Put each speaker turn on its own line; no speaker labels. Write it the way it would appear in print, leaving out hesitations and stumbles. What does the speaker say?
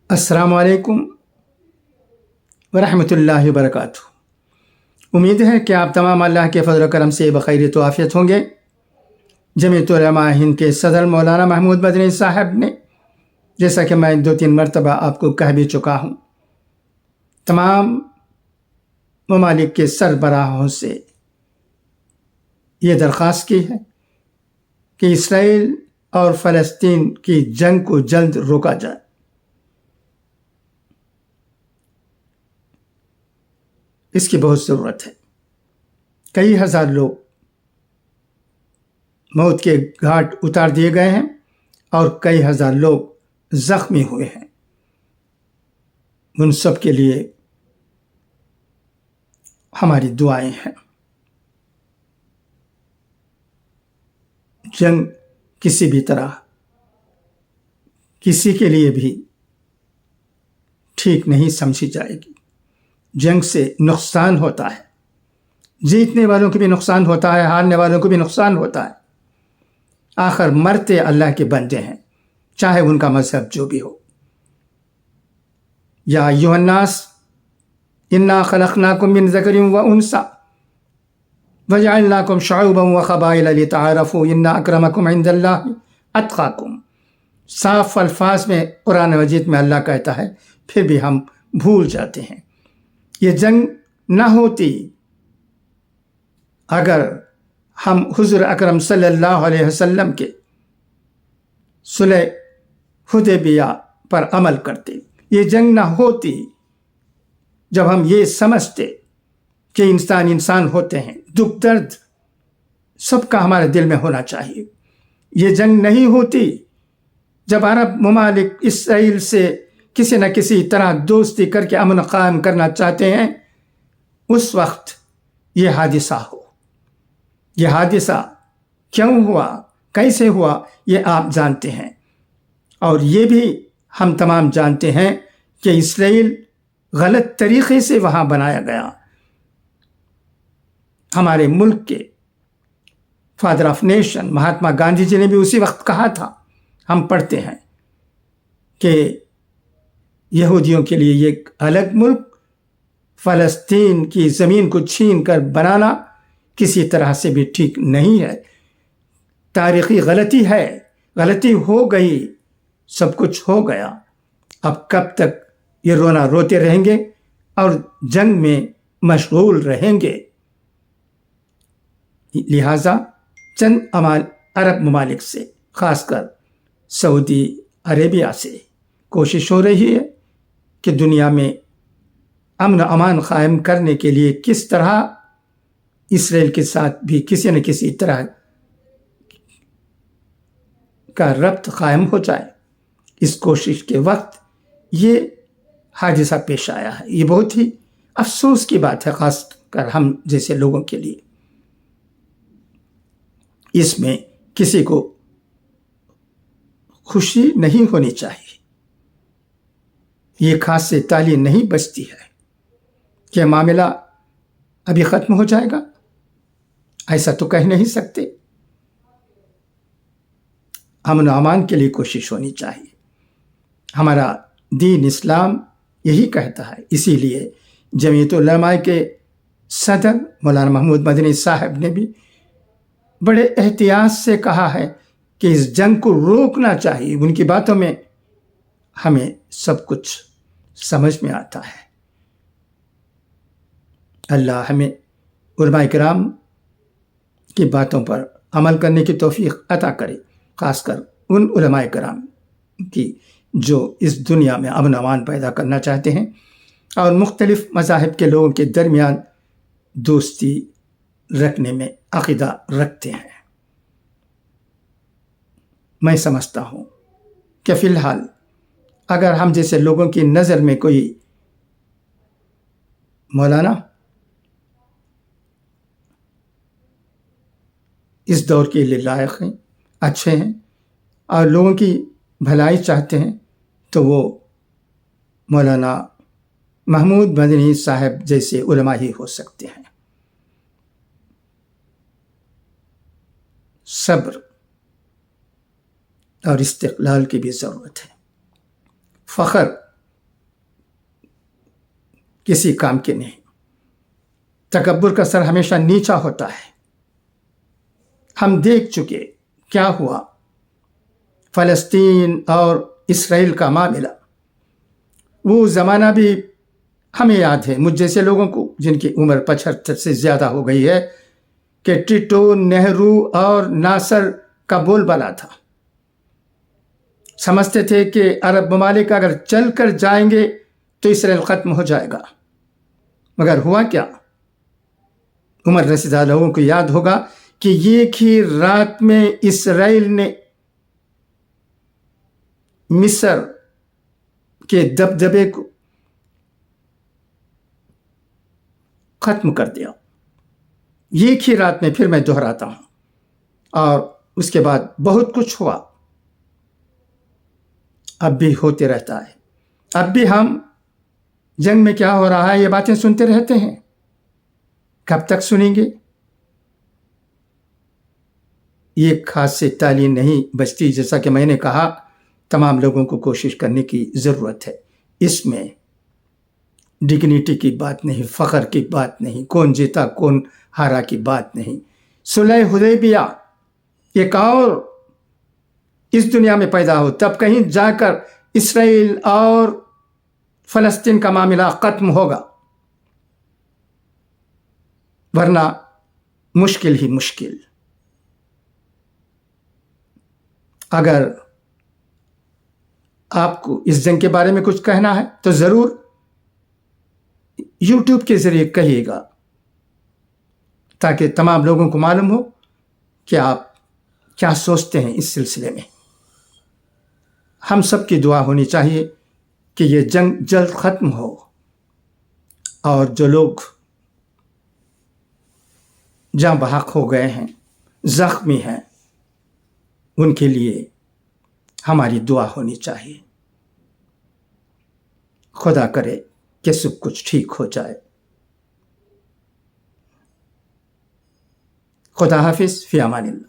السلام علیکم ورحمۃ اللہ وبرکاتہ۔ امید ہے کہ آپ تمام اللہ کے فضل و کرم سے بخیریت و عافیت ہوں گے۔ جمعیت علماء ہند کے صدر مولانا محمود مدنی صاحب نے، جیسا کہ میں 2-3 مرتبہ آپ کو کہہ بھی چکا ہوں، تمام ممالک کے سربراہوں سے یہ درخواست کی ہے کہ اسرائیل اور فلسطین کی جنگ کو جلد روکا جائے۔ اس کی بہت ضرورت ہے۔ کئی ہزار لوگ موت کے گھاٹ اتار دیے گئے ہیں اور کئی ہزار لوگ زخمی ہوئے ہیں۔ ان سب کے لیے ہماری دعائیں ہیں۔ جنگ کسی بھی طرح کسی کے لیے بھی ٹھیک نہیں سمجھی جائے گی۔ جنگ سے نقصان ہوتا ہے، جیتنے والوں کو بھی نقصان ہوتا ہے، ہارنے والوں کو بھی نقصان ہوتا ہے۔ آخر مرتے اللہ کے بندے ہیں، چاہے ان کا مذہب جو بھی ہو۔ یا ایھا الناس انا خلقناکم من ذکر و انثی وجعلناکم شعوبا وقبائل لتعارفوا ان اکرمکم عند اللہ اتقاکم۔ صاف الفاظ میں قرآن مجید میں اللہ کہتا ہے، پھر بھی ہم بھول جاتے ہیں۔ یہ جنگ نہ ہوتی اگر ہم حضور اکرم صلی اللہ علیہ وسلم کے صلح حدیبیہ پر عمل کرتے۔ یہ جنگ نہ ہوتی جب ہم یہ سمجھتے کہ انسان ہوتے ہیں، دکھ درد سب کا ہمارے دل میں ہونا چاہیے۔ یہ جنگ نہیں ہوتی جب عرب ممالک اسرائیل سے کسی نہ کسی طرح دوستی کر کے امن قائم کرنا چاہتے ہیں۔ اس وقت یہ حادثہ ہو۔ یہ حادثہ کیوں ہوا، کیسے ہوا، یہ آپ جانتے ہیں، اور یہ بھی ہم تمام جانتے ہیں کہ اسرائیل غلط طریقے سے وہاں بنایا گیا۔ ہمارے ملک کے father of nation Mahatma Gandhi ji نے بھی اسی وقت کہا تھا، ہم پڑھتے ہیں کہ یہودیوں کے لیے یہ ایک الگ ملک، فلسطین کی زمین کو چھین کر بنانا کسی طرح سے بھی ٹھیک نہیں ہے۔ تاریخی غلطی ہے، غلطی ہو گئی، سب کچھ ہو گیا۔ اب کب تک یہ رونا روتے رہیں گے اور جنگ میں مشغول رہیں گے؟ لہٰذا چند عرب ممالک سے، خاص کر سعودی عربیہ سے کوشش ہو رہی ہے کہ دنیا میں امن و امان قائم کرنے کے لیے کس طرح اسرائیل کے ساتھ بھی کسی نہ کسی طرح کا ربط قائم ہو جائے۔ اس کوشش کے وقت یہ حادثہ پیش آیا ہے۔ یہ بہت ہی افسوس کی بات ہے، خاص کر ہم جیسے لوگوں کے لیے۔ اس میں کسی کو خوشی نہیں ہونی چاہیے۔ یہ خاص سے تالی نہیں بچتی ہے کہ معاملہ ابھی ختم ہو جائے گا، ایسا تو کہہ نہیں سکتے۔ امن و امان کے لیے کوشش ہونی چاہیے۔ ہمارا دین اسلام یہی کہتا ہے۔ اسی لیے جمعیت علماء کے صدر مولانا محمود مدنی صاحب نے بھی بڑے احتیاط سے کہا ہے کہ اس جنگ کو روکنا چاہیے۔ ان کی باتوں میں ہمیں سب کچھ سمجھ میں آتا ہے۔ اللہ ہمیں علماء کرام کی باتوں پر عمل کرنے کی توفیق عطا کرے، خاص کر ان علماء کرام کی جو اس دنیا میں امن و امان پیدا کرنا چاہتے ہیں اور مختلف مذاہب کے لوگوں کے درمیان دوستی رکھنے میں عقیدہ رکھتے ہیں۔ میں سمجھتا ہوں کہ فی الحال اگر ہم جیسے لوگوں کی نظر میں کوئی مولانا اس دور کے لیے لائق ہیں، اچھے ہیں اور لوگوں کی بھلائی چاہتے ہیں، تو وہ مولانا محمود مدنی صاحب جیسے علماء ہی ہو سکتے ہیں۔ صبر اور استقلال کی بھی ضرورت ہے۔ فخر کسی کام کے نہیں. تکبر کا سر ہمیشہ نیچا ہوتا ہے. ہم دیکھ چکے کیا ہوا فلسطین اور اسرائیل کا معاملہ. وہ زمانہ بھی ہمیں یاد ہے، مجھ جیسے لوگوں کو جن کی عمر 75 سے زیادہ ہو گئی ہے، کہ ٹیٹو، نہرو اور ناصر کا بول بالا تھا. سمجھتے تھے کہ عرب ممالک اگر چل کر جائیں گے تو اسرائیل ختم ہو جائے گا. مگر ہوا کیا؟ عمر رسیدہ لوگوں کو یاد ہوگا کہ ایک ہی رات میں اسرائیل نے مصر کے دبدبے کو ختم کر دیا. ایک ہی رات میں، پھر میں دہراتا ہوں. اور اس کے بعد بہت کچھ ہوا، اب بھی ہوتے رہتا ہے. اب بھی ہم جنگ میں کیا ہو رہا ہے یہ باتیں سنتے رہتے ہیں. کب تک سنیں گے؟ یہ خاص سے تعلیم نہیں بچتی. جیسا کہ میں نے کہا، تمام لوگوں کو کوشش کرنے کی ضرورت ہے. اس میں ڈگنیٹی کی بات نہیں، فخر کی بات نہیں، کون جیتا کون ہارا کی بات نہیں. صلح حدیبیہ ایک اور اس دنیا میں پیدا ہو، تب کہیں جا کر اسرائیل اور فلسطین کا معاملہ ختم ہوگا، ورنہ مشکل ہی مشکل. اگر آپ کو اس جنگ کے بارے میں کچھ کہنا ہے تو ضرور یوٹیوب کے ذریعے کہیے گا، تاکہ تمام لوگوں کو معلوم ہو کہ آپ کیا سوچتے ہیں اس سلسلے میں. ہم سب کی دعا ہونی چاہیے کہ یہ جنگ جلد ختم ہو، اور جو لوگ جاں بحق ہو گئے ہیں، زخمی ہیں، ان کے لیے ہماری دعا ہونی چاہیے. خدا کرے کہ سب کچھ ٹھیک ہو جائے. خدا حافظ، فی امان اللہ.